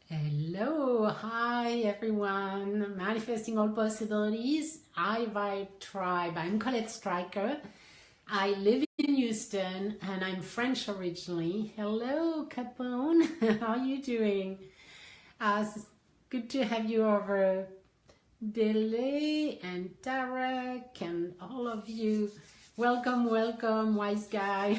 Hello, hi everyone. Manifesting all possibilities. I Vibe Tribe. I'm Colette Stryker. I live in Houston and I'm French originally. Hello, Capone. How are you doing? It's good to have you over. Delay and Tarek and all of you. Welcome, welcome, wise guy.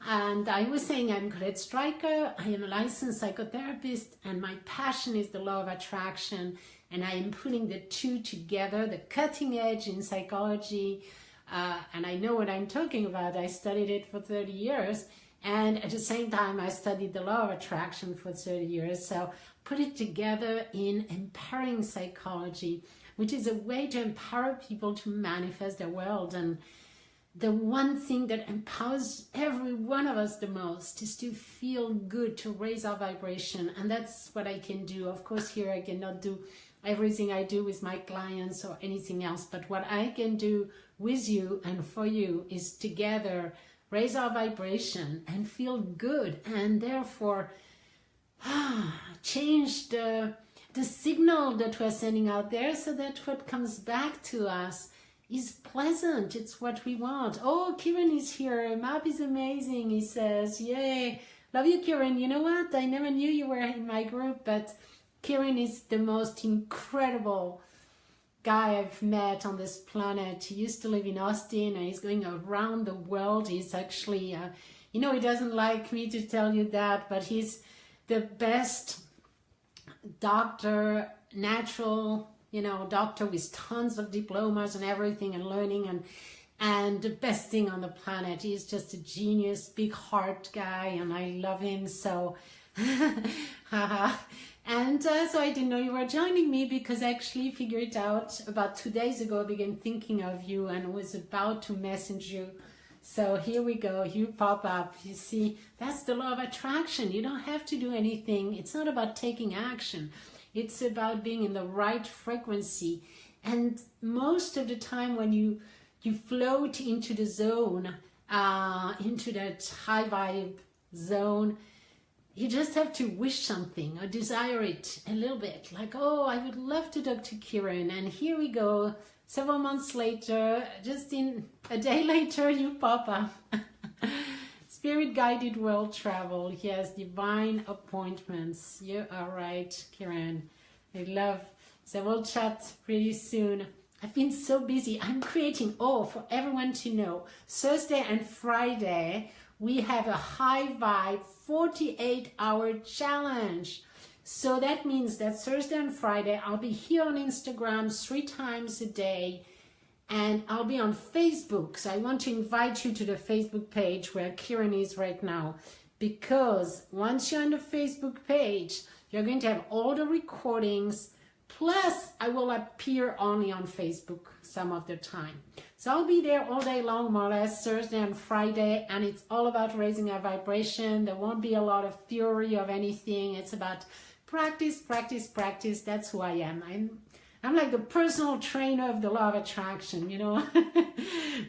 And I was saying I'm Colette Stryker. I am a licensed psychotherapist and my passion is the law of attraction. And I am putting the two together, the cutting edge in psychology. And I know what I'm talking about. I studied it for 30 years. And at the same time, I studied the law of attraction for 30 years. So put it together in empowering psychology, which is a way to empower people to manifest their world. And the one thing that empowers every one of us the most is to feel good, to raise our vibration. And that's what I can do. Of course, here I cannot do everything I do with my clients or anything else. But what I can do with you and for you is together raise our vibration and feel good. And therefore, change the signal that we're sending out there so that what comes back to us is pleasant. It's what we want. Oh, Kieran is here. Map is amazing, he says. Yay. Love you, Kieran. You know what? I never knew you were in my group, but Kieran is the most incredible guy I've met on this planet. He used to live in Austin and he's going around the world. He's actually, he doesn't like me to tell you that, but he's the best doctor, natural doctor with tons of diplomas and everything and learning and the best thing on the planet. He's just a genius, big heart guy, and I love him so. And so I didn't know you were joining me because I actually figured out about 2 days ago, I began thinking of you and was about to message you. So here we go, you pop up. You see, that's the law of attraction. You don't have to do anything. It's not about taking action. It's about being in the right frequency. And most of the time when you float into the zone, into that high vibe zone, you just have to wish something or desire it a little bit. Like, oh, I would love to talk to Kieran. And here we go. Several months later, just in a day later, you pop up. Spirit guided world travel. Yes, divine appointments. You are right, Kieran. I love. So we'll chat pretty soon. I've been so busy. I'm creating, for everyone to know, Thursday and Friday, we have a high vibe 48-hour challenge. So that means that Thursday and Friday, I'll be here on Instagram 3 times a day. And I'll be on Facebook. So I want to invite you to the Facebook page where Kieran is right now. Because once you're on the Facebook page, you're going to have all the recordings. Plus, I will appear only on Facebook some of the time. So I'll be there all day long, more or less, Thursday and Friday. And it's all about raising our vibration. There won't be a lot of theory of anything. It's about practice, practice, practice. That's who I am. I'm like the personal trainer of the law of attraction,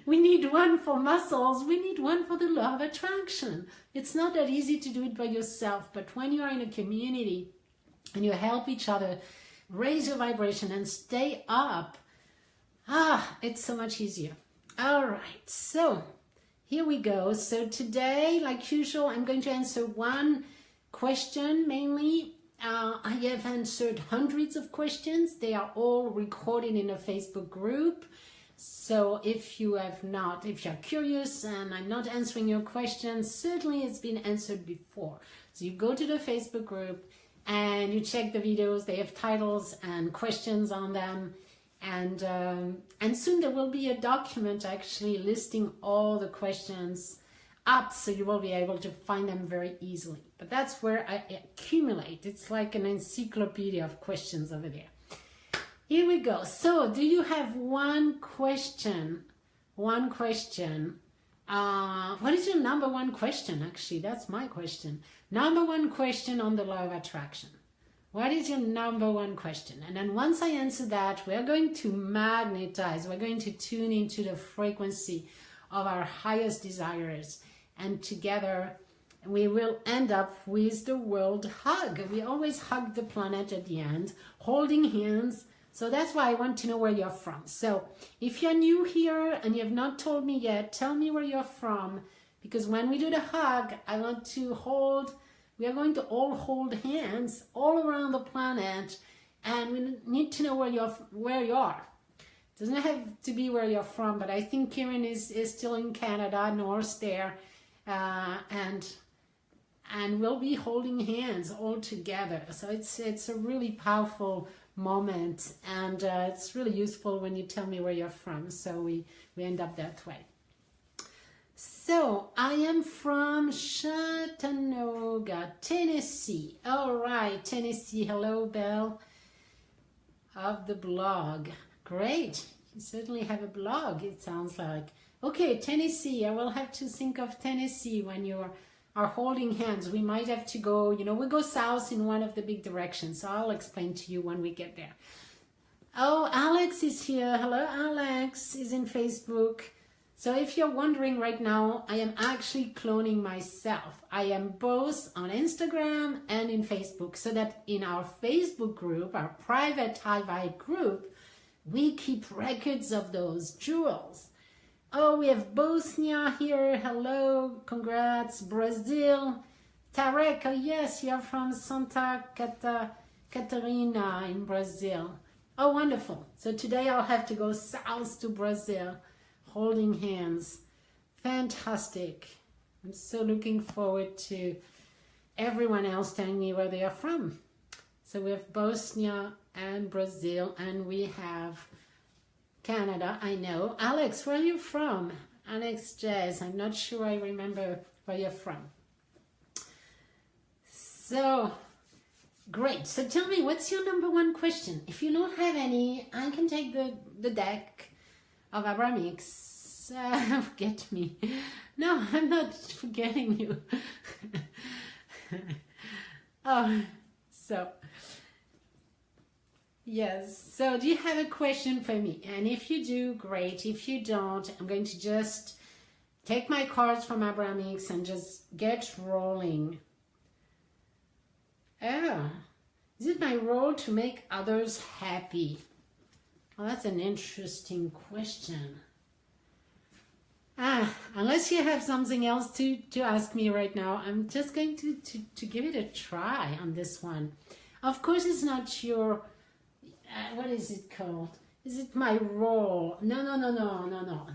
We need one for muscles. We need one for the law of attraction. It's not that easy to do it by yourself, but when you are in a community and you help each other raise your vibration and stay up, it's so much easier. All right, so here we go. So today, like usual, I'm going to answer one question mainly. I have answered hundreds of questions. They are all recorded in a Facebook group. So if you're curious and I'm not answering your questions, certainly it's been answered before. So you go to the Facebook group and you check the videos. They have titles and questions on them. And soon there will be a document actually listing all the questions up, so you will be able to find them very easily. But that's where I accumulate. It's like an encyclopedia of questions over there. Here we go. So do you have one question? One question. What is your number one question? Actually, that's my question. Number one question on the law of attraction. What is your number one question? And then once I answer that, we're going to magnetize. We're going to tune into the frequency of our highest desires. And together we will end up with the world hug. We always hug the planet at the end, holding hands. So that's why I want to know where you're from. So if you're new here and you have not told me yet, tell me where you're from, because when we do the hug, I want to hold, we are going to all hold hands all around the planet, and we need to know where you are. It doesn't have to be where you're from, but I think Kieran is still in Canada, north there, and we'll be holding hands all together. So it's a really powerful moment, and it's really useful when you tell me where you're from, so we end up that way. So I am from Chattanooga, Tennessee. All right, Tennessee. Hello, Belle of the blog. Great. You certainly have a blog, it sounds like. Okay, Tennessee. I will have to think of Tennessee when you are holding hands. We might have to go, we go south in one of the big directions. So I'll explain to you when we get there. Oh, Alex is here. Hello, Alex is in Facebook. So if you're wondering right now, I am actually cloning myself. I am both on Instagram and in Facebook, so that in our Facebook group, our private high vibe group, we keep records of those jewels. Oh, we have Bosnia here. Hello, congrats. Brazil. Tarek, oh yes, you're from Santa Catarina in Brazil. Oh, wonderful. So today I'll have to go south to Brazil, holding hands. Fantastic. I'm so looking forward to everyone else telling me where they are from. So we have Bosnia and Brazil, and we have Canada, I know. Alex, where are you from? Alex Jazz, I'm not sure I remember where you're from. So, great. So tell me, what's your number one question? If you don't have any, I can take the deck of Abrahamics. Forget me. No, I'm not forgetting you. Oh, so... Yes, so do you have a question for me? And if you do, great. If you don't, I'm going to just take my cards from Abrahamics and just get rolling. Oh, is it my role to make others happy? Well, that's an interesting question. Unless you have something else to ask me right now, I'm just going to give it a try on this one. Of course, it's not your... what is it called? Is it my role? No.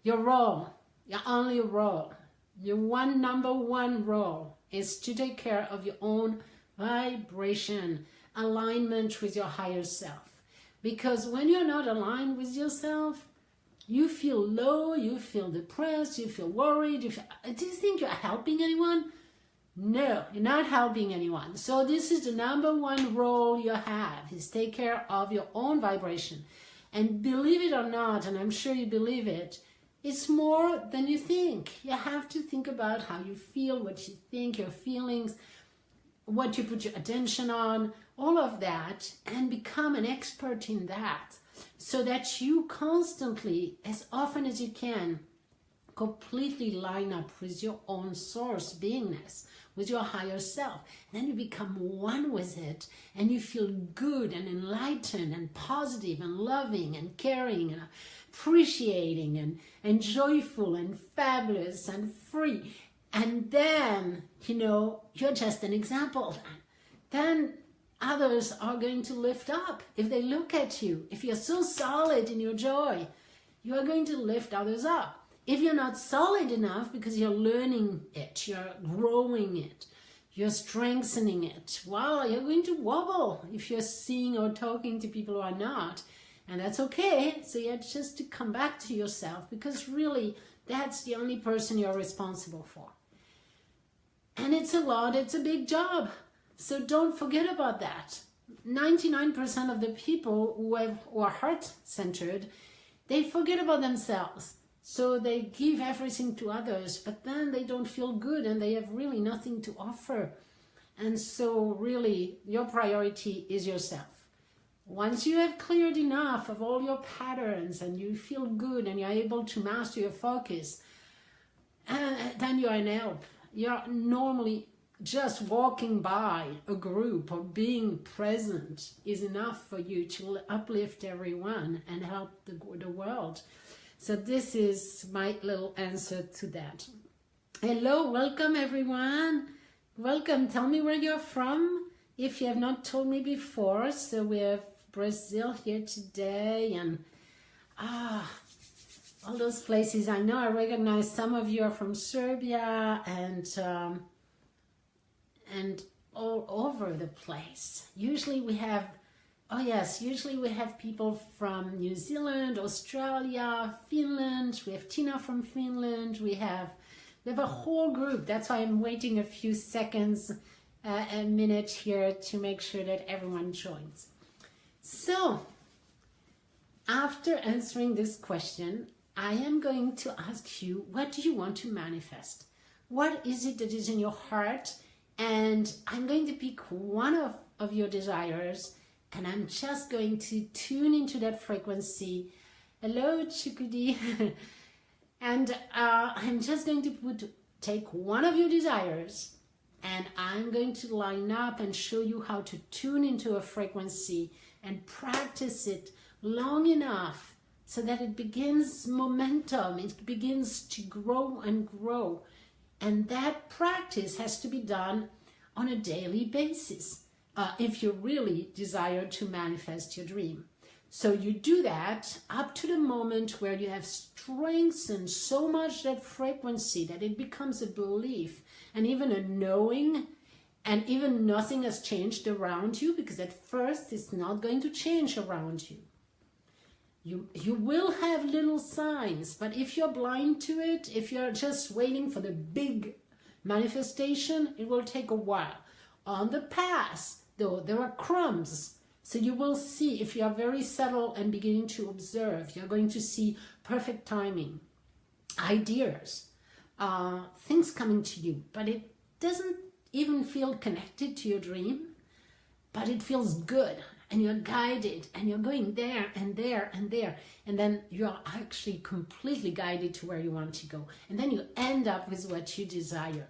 Your role, your only role, your number one role is to take care of your own vibration, alignment with your higher self. Because when you're not aligned with yourself, you feel low, you feel depressed, you feel worried. Do you think you're helping anyone? No, you're not helping anyone. So this is the number one role you have, is take care of your own vibration. And believe it or not, and I'm sure you believe it, it's more than you think. You have to think about how you feel, what you think, your feelings, what you put your attention on, all of that, and become an expert in that, so that you constantly, as often as you can, completely line up with your own source beingness, with your higher self. And then you become one with it, and you feel good and enlightened and positive and loving and caring and appreciating and joyful and fabulous and free. And then, you're just an example. Then others are going to lift up. If they look at you, if you're so solid in your joy, you are going to lift others up. If you're not solid enough because you're learning it, you're growing it, you're strengthening it, well, you're going to wobble if you're seeing or talking to people who are not. And that's okay. So you have just to come back to yourself, because really that's the only person you're responsible for. And it's a lot, it's a big job. So don't forget about that. 99% of the people who are heart-centered, they forget about themselves. So they give everything to others, but then they don't feel good and they have really nothing to offer. And so really your priority is yourself. Once you have cleared enough of all your patterns and you feel good and you're able to master your focus, then you are an help. you're normally just walking by a group or being present is enough for you to uplift everyone and help the world. So this is my little answer to that. Hello, welcome everyone. Welcome. Tell me where you're from if you have not told me before. So we have Brazil here today, and all those places. I know I recognize some of you are from Serbia and all over the place. Usually we have, usually we have people from New Zealand, Australia, Finland. We have Tina from Finland. We have a whole group. That's why I'm waiting a few seconds, a minute here to make sure that everyone joins. So, after answering this question, I am going to ask you, what do you want to manifest? What is it that is in your heart? And I'm going to pick one of your desires, and I'm just going to tune into that frequency. Hello, Chukudi. And I'm just going to take one of your desires, and I'm going to line up and show you how to tune into a frequency and practice it long enough so that it begins momentum, it begins to grow and grow. And that practice has to be done on a daily basis if you really desire to manifest your dream. So you do that up to the moment where you have strengthened so much that frequency that it becomes a belief and even a knowing, and even nothing has changed around you, because at first it's not going to change around you. You will have little signs, but if you're blind to it, if you're just waiting for the big manifestation, it will take a while. On the path, though, there are crumbs. So you will see, if you are very subtle and beginning to observe, you're going to see perfect timing, ideas, things coming to you, but it doesn't even feel connected to your dream, but it feels good. And you're guided, and you're going there and there and there. And then you're actually completely guided to where you want to go. And then you end up with what you desire.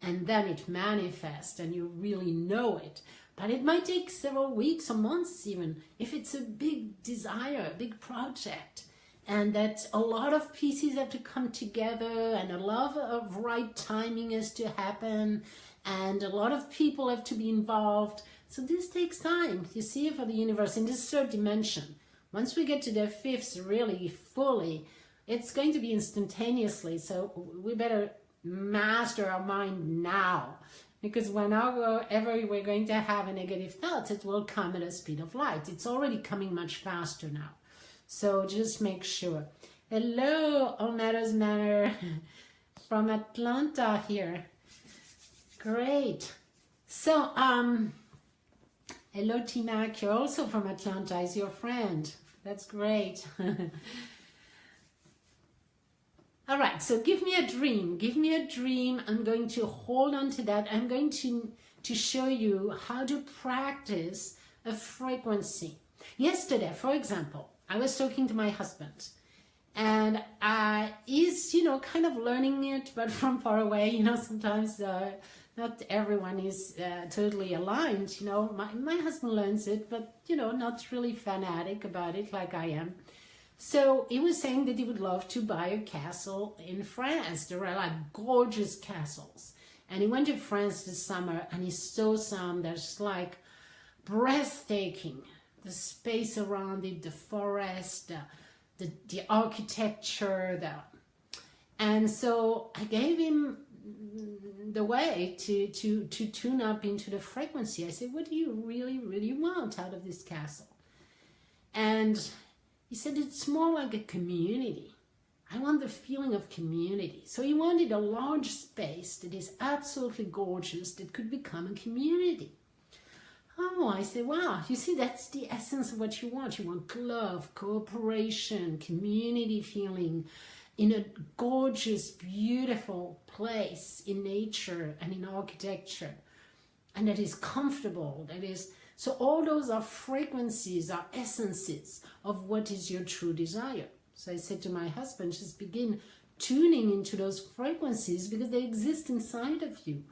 And then it manifests, and you really know it. But it might take several weeks or months even, if it's a big desire, a big project. And that a lot of pieces have to come together, and a lot of right timing has to happen, and a lot of people have to be involved. So this takes time, you see, for the universe in this third dimension. Once we get to the fifth, really fully, it's going to be instantaneously. So we better master our mind now, because whenever we're going to have a negative thought, it will come at a speed of light. It's already coming much faster now. So just make sure. Hello, All Matters Manor from Atlanta here. Great. So, hello, T-Mac, you're also from Atlanta, is your friend. That's great. All right, so give me a dream. Give me a dream. I'm going to hold on to that. I'm going to show you how to practice a frequency. Yesterday, for example, I was talking to my husband, and he's, kind of learning it, but from far away. Sometimes not everyone is totally aligned. My husband learns it, but, not really fanatic about it like I am. So he was saying that he would love to buy a castle in France. There are like gorgeous castles. And he went to France this summer, and he saw some that's like breathtaking. The space around it, the forest, the architecture. And so I gave him the way to tune up into the frequency. I said, what do you really, really want out of this castle? And he said, it's more like a community. I want the feeling of community. So he wanted a large space that is absolutely gorgeous, that could become a community. Oh, I said, wow, you see, that's the essence of what you want. You want love, cooperation, community feeling in a gorgeous, beautiful place in nature and in architecture. And that is comfortable, that is... So all those are frequencies, are essences of what is your true desire. So I said to my husband, just begin tuning into those frequencies because they exist inside of you.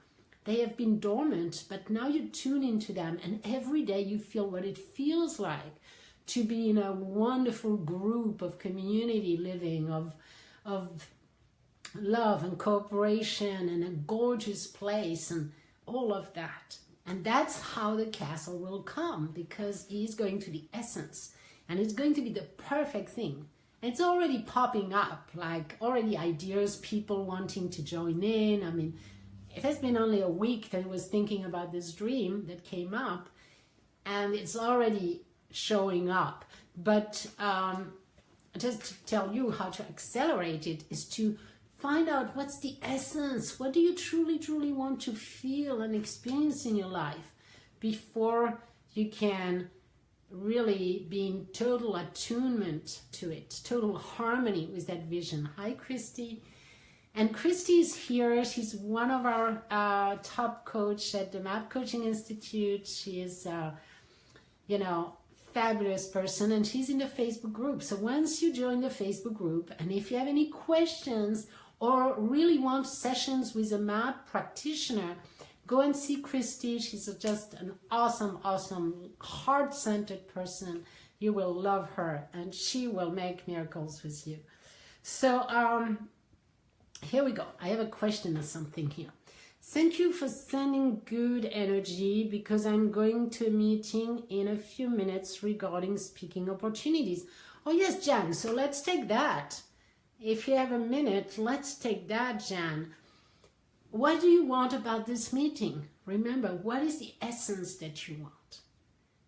They have been dormant, but now you tune into them, and every day you feel what it feels like to be in a wonderful group of community living, of love and cooperation and a gorgeous place and all of that. And that's how the castle will come, because he's going to the essence, and it's going to be the perfect thing. It's already popping up, like already ideas, people wanting to join in. I mean, it has been only a week that I was thinking about this dream that came up, and it's already showing up. But just to tell you how to accelerate it is to find out what's the essence. What do you truly, truly want to feel and experience in your life before you can really be in total attunement to it, total harmony with that vision. Hi, Christy. And Christy is here. She's one of our top coach at the Map Coaching Institute. She is, fabulous person, and she's in the Facebook group. So once you join the Facebook group, and if you have any questions or really want sessions with a map practitioner, go and see Christy. She's just an awesome, awesome, heart-centered person. You will love her, and she will make miracles with you. So here we go. I have a question or something here. Thank you for sending good energy, because I'm going to a meeting in a few minutes regarding speaking opportunities. Oh yes, Jan, so let's take that. If you have a minute, let's take that, Jan. What do you want about this meeting? Remember, what is the essence that you want?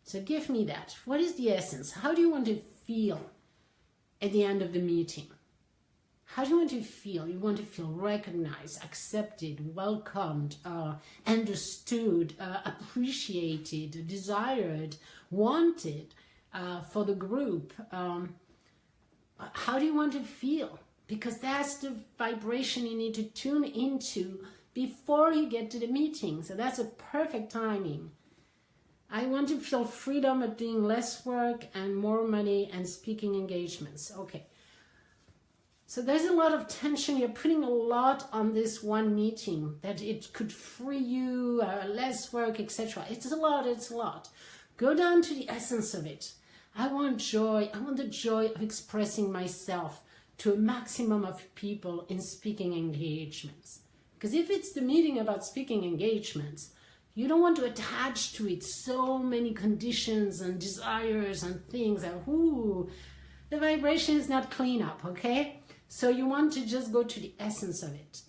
So give me that. What is the essence? How do you want to feel at the end of the meeting? How do you want to feel? You want to feel recognized, accepted, welcomed, understood, appreciated, desired, wanted for the group. How do you want to feel? Because that's the vibration you need to tune into before you get to the meeting. So that's a perfect timing. I want to feel freedom of doing less work and more money and speaking engagements. Okay. So there's a lot of tension. You're putting a lot on this one meeting, that it could free you, less work, etc. It's a lot, it's a lot. Go down to the essence of it. I want joy. I want the joy of expressing myself to a maximum of people in speaking engagements. Because if it's the meeting about speaking engagements, you don't want to attach to it so many conditions and desires and things that, the vibration is not clean up, okay? So you want to just go to the essence of it.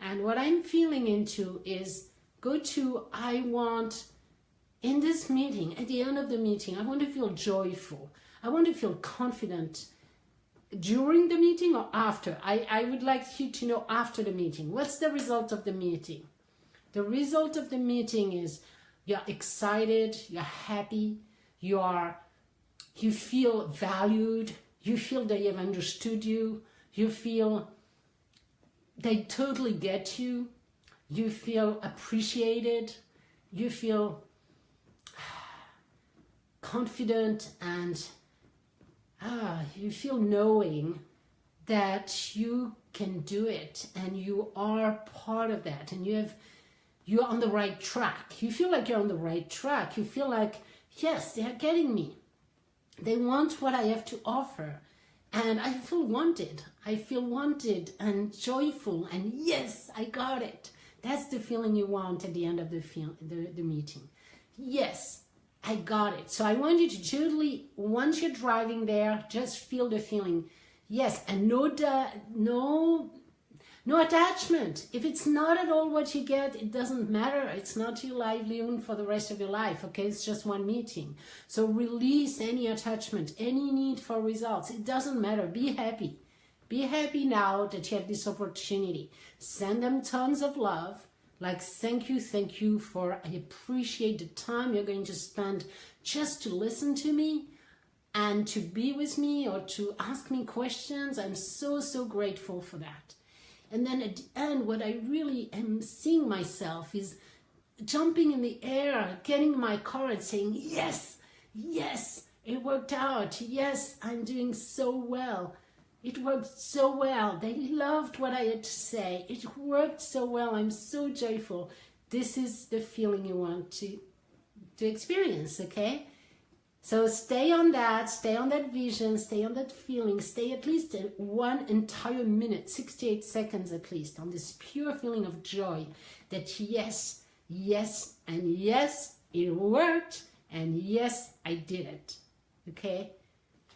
And what I'm feeling into is go to, I want, in this meeting, at the end of the meeting, I want to feel joyful. I want to feel confident during the meeting or after. I would like you to know after the meeting. What's the result of the meeting? The result of the meeting is you're excited, you're happy, you feel valued, you feel they have understood you, you feel they totally get you, you feel appreciated, you feel confident, and you feel knowing that you can do it and you are part of that, and you're on the right track. You feel like you're on the right track. You feel like, yes, they are getting me. They want what I have to offer. And I feel wanted. I feel wanted and joyful. And yes, I got it. That's the feeling you want at the end of the meeting. Yes, I got it. So I want you to totally, once you're driving there, just feel the feeling. Yes, and no attachment. If it's not at all what you get, it doesn't matter. It's not your livelihood for the rest of your life, okay? It's just one meeting. So release any attachment, any need for results. It doesn't matter. Be happy. Be happy now that you have this opportunity. Send them tons of love. Like, thank you for, I appreciate the time you're going to spend just to listen to me and to be with me or to ask me questions. I'm so, so grateful for that. And then at the end, what I really am seeing myself is jumping in the air, getting in my car and saying, yes, yes, it worked out. Yes, I'm doing so well. It worked so well. They loved what I had to say. It worked so well. I'm so joyful. This is the feeling you want to experience, okay? So stay on that vision, stay on that feeling, stay at least 1 entire minute, 68 seconds at least, on this pure feeling of joy that yes, yes, and yes, it worked, and yes, I did it, okay?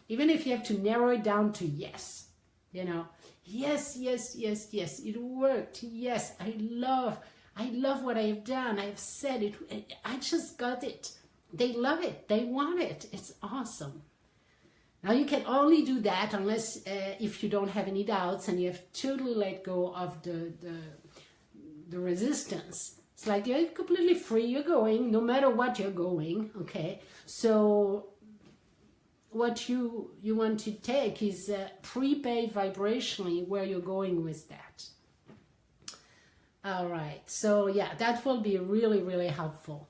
Even if you have to narrow it down to yes, you know, yes, yes, yes, yes, it worked, yes, I love what I have done, I have said it, I just got it. They love it. They want it. It's awesome. Now you can only do that unless if you don't have any doubts and you have totally let go of the resistance. It's like you're completely free. You're going no matter what you're going. Okay. So what you want to take is prepay vibrationally where you're going with that. All right. So yeah, that will be really, really helpful.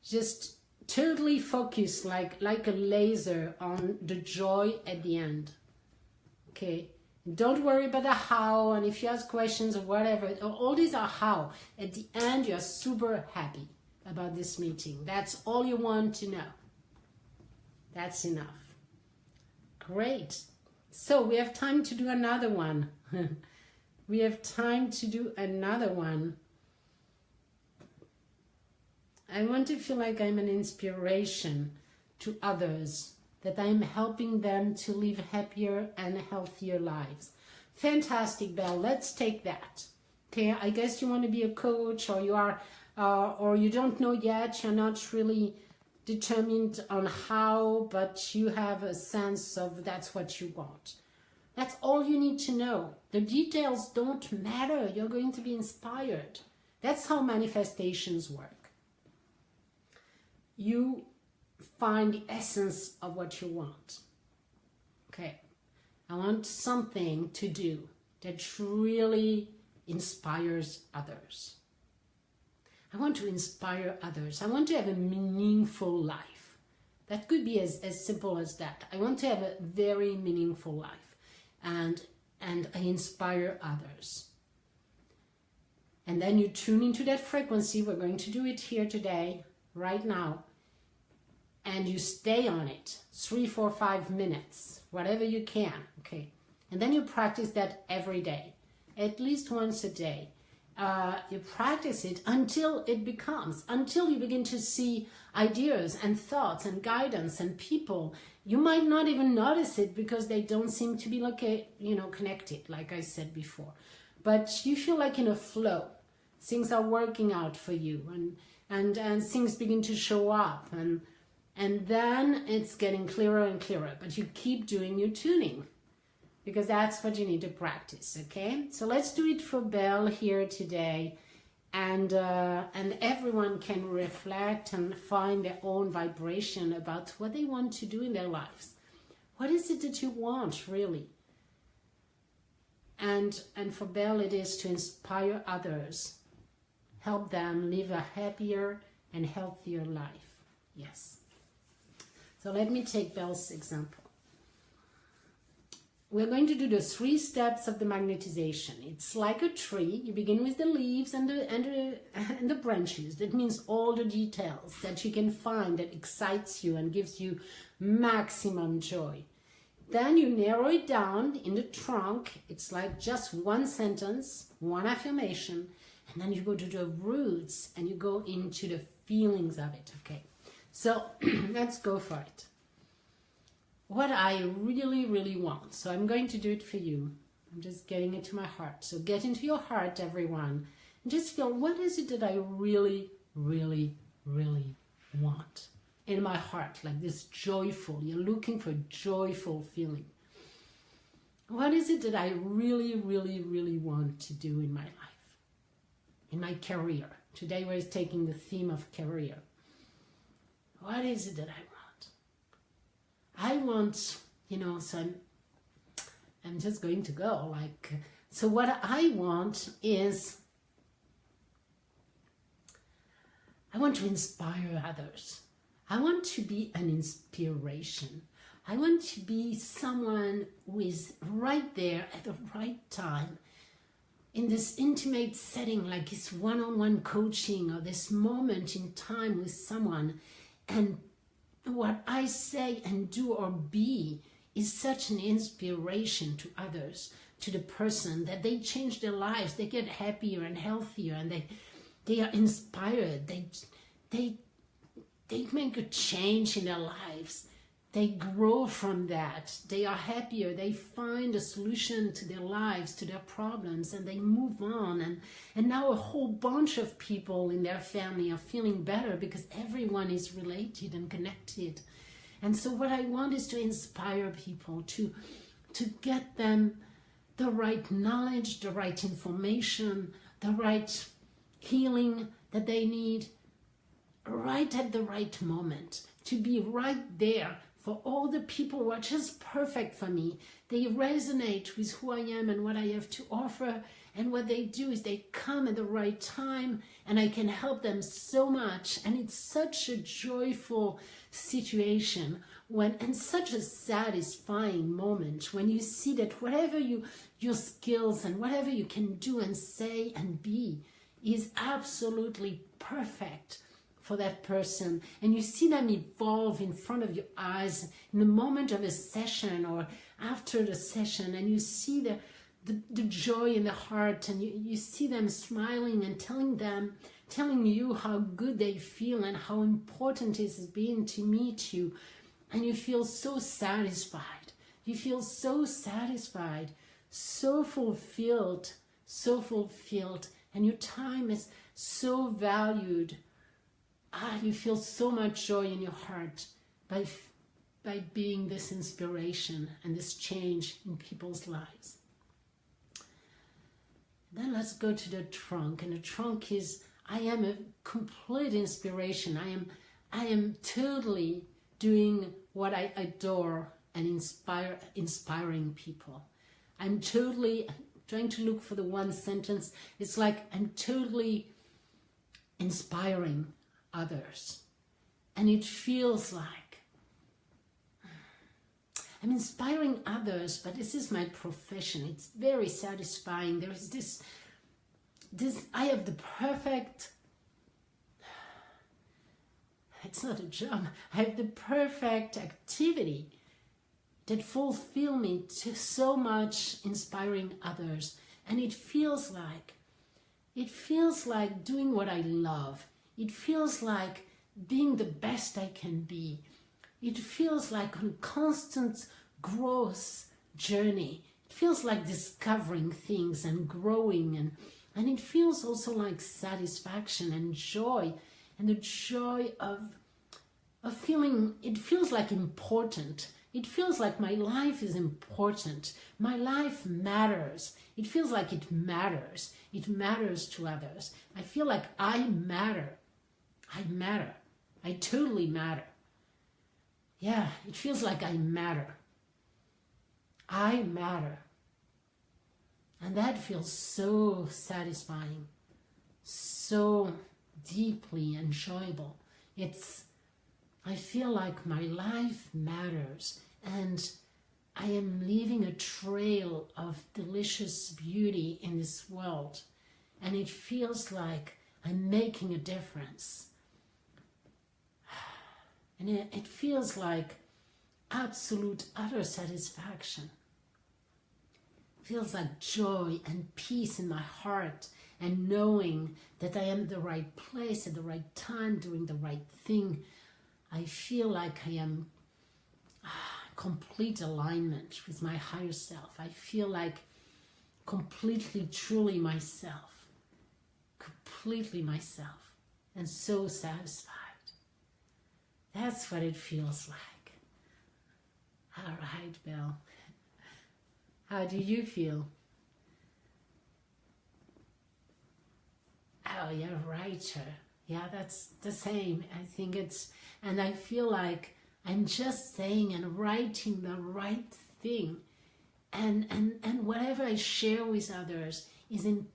Just totally focus like a laser on the joy at the end. Okay, don't worry about the how, and if you ask questions or whatever, all these are how. At the end, you're super happy about this meeting. That's all you want to know. That's enough. Great. So we have time to do another one. We have time to do another one. I want to feel like I'm an inspiration to others, that I'm helping them to live happier and healthier lives. Fantastic, Belle. Let's take that. Okay, I guess you want to be a coach, or you are, or you don't know yet. You're not really determined on how, but you have a sense of that's what you want. That's all you need to know. The details don't matter. You're going to be inspired. That's how manifestations work. You find the essence of what you want. Okay, I want something to do that really inspires others. I want to inspire others. I want to have a meaningful life. That could be as simple as that. I want to have a very meaningful life, and I inspire others. And then you tune into that frequency. We're going to do it here today, right now. And you stay on it 3, 4, 5 minutes, whatever you can, okay? And then you practice that every day, at least once a day. You practice it until it becomes, until you begin to see ideas and thoughts and guidance and people. You might not even notice it because they don't seem to be like connected, like I said before. But you feel like in a flow. Things are working out for you, and things begin to show up, and then it's getting clearer and clearer, but you keep doing your tuning because that's what you need to practice, okay? So let's do it for Belle here today, and everyone can reflect and find their own vibration about what they want to do in their lives. What is it that you want, really? And for Belle, it is to inspire others, help them live a happier and healthier life. Yes. So let me take Belle's example. We're going to do the 3 steps of the magnetization. It's like a tree. You begin with the leaves and the branches. That means all the details that you can find that excites you and gives you maximum joy. Then you narrow it down in the trunk. It's like just 1 sentence, 1 affirmation, and then you go to the roots and you go into the feelings of it, okay? So let's go for it. What I really, really want. So I'm going to do it for you. I'm just getting it to my heart. So get into your heart, everyone. And just feel, what is it that I really, really, really want in my heart? Like this joyful, you're looking for joyful feeling. What is it that I really, really, really want to do in my life? In my career. Today we're taking the theme of career. What is it that I want? I want, so I'm just going to go so what I want is, I want to inspire others. I want to be an inspiration. I want to be someone who is right there at the right time in this intimate setting, like this one-on-one coaching or this moment in time with someone, and what I say and do or be is such an inspiration to others, to the person, that they change their lives, they get happier and healthier, and they are inspired, they make a change in their lives, they grow from that, they are happier, they find a solution to their lives, to their problems, and they move on, and now a whole bunch of people in their family are feeling better because everyone is related and connected. And so what I want is to inspire people, to get them the right knowledge, the right information, the right healing that they need, right at the right moment, to be right there for all the people who are just perfect for me. They resonate with who I am and what I have to offer, and what they do is they come at the right time, and I can help them so much. And it's such a joyful situation and such a satisfying moment when you see that whatever your skills and whatever you can do and say and be is absolutely perfect for that person, and you see them evolve in front of your eyes in the moment of a session or after the session, and you see the joy in the heart, and you see them smiling and telling you how good they feel and how important it has been to meet you, and you feel so satisfied. You feel so satisfied, so fulfilled, and your time is so valued. You feel so much joy in your heart by being this inspiration and this change in people's lives. Then let's go to the trunk, and the trunk is, I am a complete inspiration. I am totally doing what I adore and inspiring people. I'm totally trying to look for the one sentence. It's like I'm totally inspiring others, and it feels like I'm inspiring others, but this is my profession. It's very satisfying. There is this I have the perfect, it's not a job, I have the perfect activity that fulfill me to so much inspiring others, and it feels like doing what I love. It feels like being the best I can be. It feels like a constant growth journey. It feels like discovering things and growing, and it feels also like satisfaction and joy, and the joy of feeling, it feels like important. It feels like my life is important. My life matters. It feels like it matters. It matters to others. I feel like I matter. I matter. I totally matter. Yeah, it feels like I matter. I matter. And that feels so satisfying, so deeply enjoyable. I feel like my life matters, and I am leaving a trail of delicious beauty in this world, and it feels like I'm making a difference. And it feels like absolute utter satisfaction. It feels like joy and peace in my heart, and knowing that I am at the right place at the right time, doing the right thing. I feel like I am complete alignment with my higher self. I feel like completely, truly myself. Completely myself. And so satisfied. That's what it feels like. All right, Bill. How do you feel? Oh, yeah, writer. Yeah, that's the same. I think and I feel like I'm just saying and writing the right thing. And whatever I share with others is in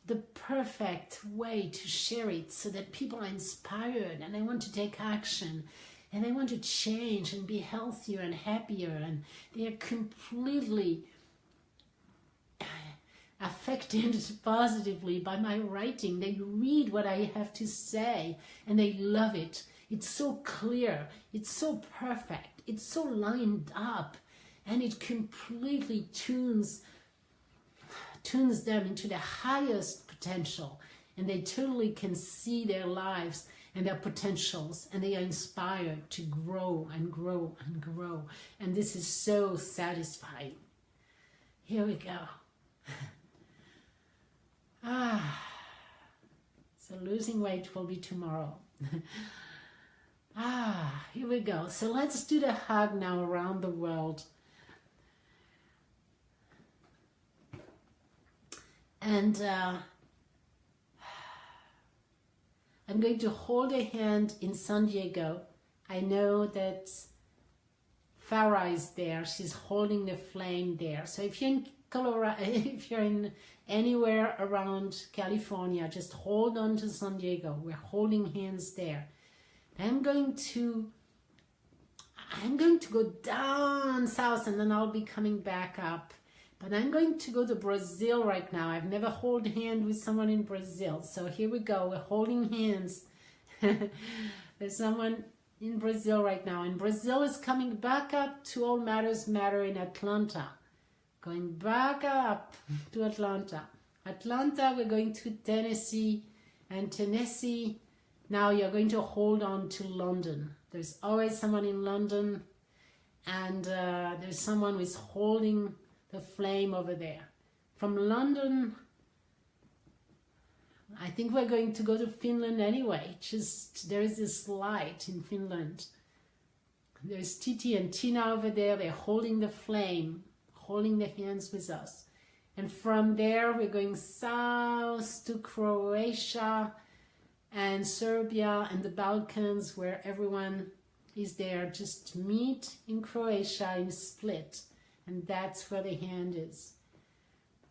the perfect way to share it, so that people are inspired and they want to take action, and they want to change and be healthier and happier, and they are completely affected positively by my writing. They read what I have to say and they love it. It's so clear, it's so perfect, it's so lined up, and it completely tunes them into the highest potential, and they totally can see their lives and their potentials, and they are inspired to grow and grow and grow, and this is so satisfying. Here we go. So losing weight will be tomorrow. Here we go. So let's do the hug now around the world. And I'm going to hold a hand in San Diego. I know that Farah is there. She's holding the flame there. So if you're in Colorado, if you're in anywhere around California, just hold on to San Diego. We're holding hands there. I'm going to go down south, and then I'll be coming back up. But I'm going to go to Brazil right now. I've never held hand with someone in Brazil. So here we go. We're holding hands. There's someone in Brazil right now. And Brazil is coming back up to All Matters Matter in Atlanta. Going back up to Atlanta. Atlanta, we're going to Tennessee. And Tennessee, now you're going to hold on to London. There's always someone in London. And there's someone who's holding the flame over there. From London, I think we're going to go to Finland anyway. Just there is this light in Finland. There's Titi and Tina over there. They're holding the flame, holding the hands with us. And from there, we're going south to Croatia and Serbia and the Balkans, where everyone is there. Just meet in Croatia in Split. And that's where the hand is.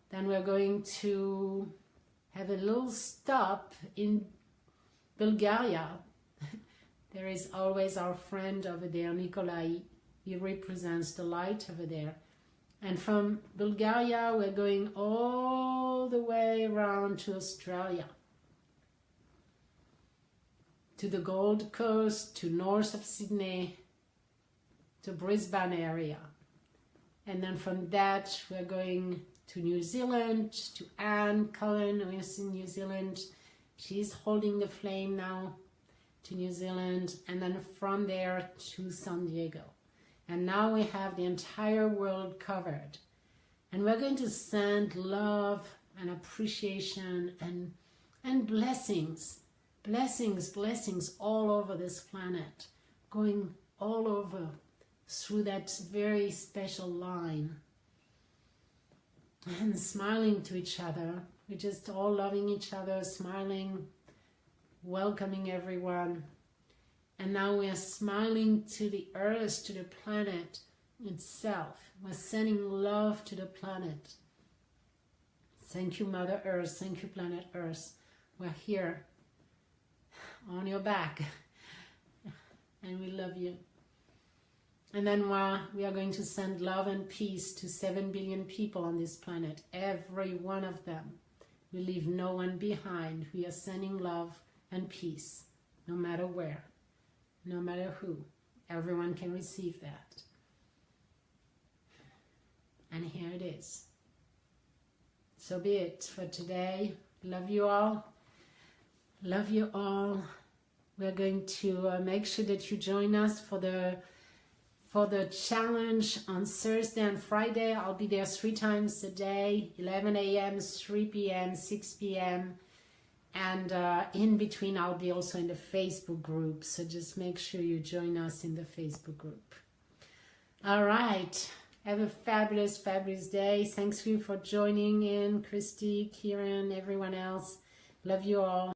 Then we're going to have a little stop in Bulgaria. There is always our friend over there, Nikolai. He represents the light over there. And from Bulgaria, we're going all the way around to Australia, to the Gold Coast, to north of Sydney, to Brisbane area. And then from that, we're going to New Zealand, to Anne Cullen, who is in New Zealand. She's holding the flame now to New Zealand. And then from there to San Diego. And now we have the entire world covered. And we're going to send love and appreciation and blessings. Blessings all over this planet. Going all over through that very special line, and smiling to each other. We're just all loving each other, smiling, welcoming everyone. And now we are smiling to the earth, to the planet itself. We're sending love to the planet. Thank you, Mother Earth. Thank you, Planet Earth. We're here on your back, and we love you. And then we are going to send love and peace to 7 billion people on this planet, every one of them. We leave no one behind. We are sending love and peace, no matter where, no matter who. Everyone can receive that. And here it is. So be it for today. Love you all. Love you all. We're going to make sure that you join us for the challenge on Thursday and Friday. I'll be there 3 times a day, 11 a.m., 3 p.m., 6 p.m. And in between, I'll be also in the Facebook group. So just make sure you join us in the Facebook group. All right. Have a fabulous, fabulous day. Thanks you for joining in, Christy, Kieran, everyone else. Love you all.